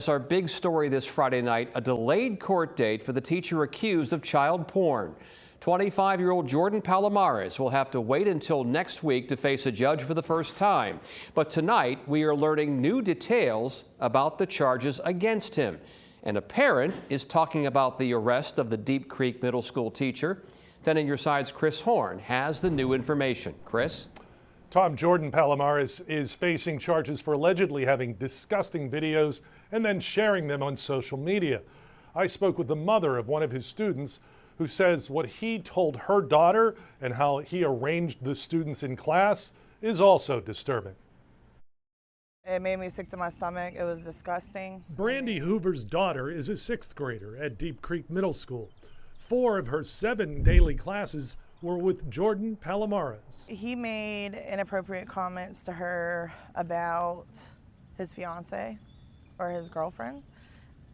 It's our big story this Friday night, a delayed court date for the teacher accused of child porn. 25-year-old Jordan Palomares will have to wait until next week to face a judge for the first time. But tonight, we are learning new details about the charges against him. And a parent is talking about the arrest of the Deep Creek Middle School teacher. Then in your side's Chris Horn has the new information. Chris? Tom, Jordan Palomares is facing charges for allegedly having disgusting videos and then sharing them on social media. I spoke with the mother of one of his students who says what he told her daughter and how he arranged the students in class is also disturbing. It made me sick to my stomach. It was disgusting. Brandi Hoover's daughter is a 6th grader at Deep Creek Middle School. 4 of her 7 daily classes were with Jordan Palomares. He made inappropriate comments to her about his fiance or his girlfriend.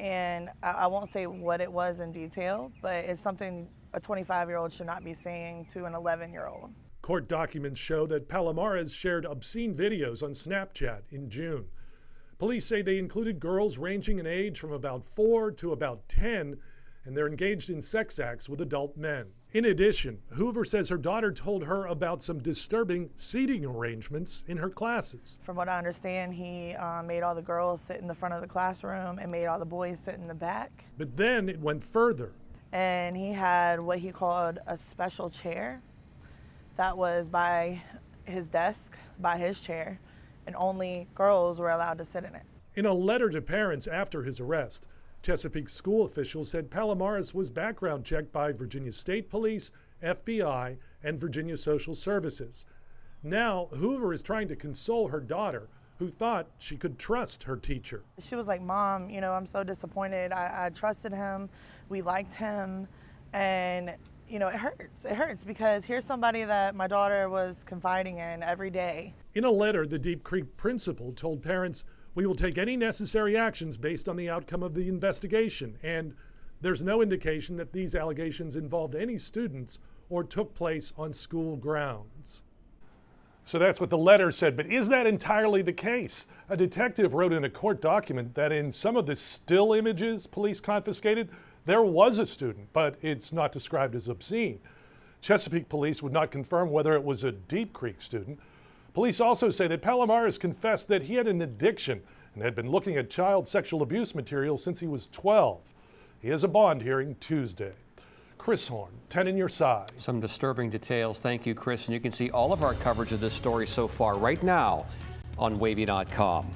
And I won't say what it was in detail, but it's something a 25-year-old should not be saying to an 11-year-old. Court documents show that Palomares shared obscene videos on Snapchat in June. Police say they included girls ranging in age from about 4 to about 10, and they're engaged in sex acts with adult men. In addition, Hoover says her daughter told her about some disturbing seating arrangements in her classes. From what I understand, he made all the girls sit in the front of the classroom and made all the boys sit in the back. But then it went further. And he had what he called a special chair that was by his desk, by his chair, and only girls were allowed to sit in it. In a letter to parents after his arrest, Chesapeake school officials said Palomares was background checked by Virginia State Police, FBI, and Virginia Social Services. Now, Hoover is trying to console her daughter, who thought she could trust her teacher. She was like, "Mom, you know, I'm so disappointed. I trusted him. We liked him. And, you know, it hurts. It hurts because here's somebody that my daughter was confiding in every day." In a letter, the Deep Creek principal told parents, "We will take any necessary actions based on the outcome of the investigation, and there's no indication that these allegations involved any students or took place on school grounds." So that's what the letter said, but is that entirely the case? A detective wrote in a court document that in some of the still images police confiscated, there was a student, but it's not described as obscene. Chesapeake police would not confirm whether it was a Deep Creek student. Police also say that Palomares confessed that he had an addiction and had been looking at child sexual abuse material since he was 12. He has a bond hearing Tuesday. Chris Horn, 10 in your side. Some disturbing details. Thank you, Chris. And you can see all of our coverage of this story so far right now on Wavy.com.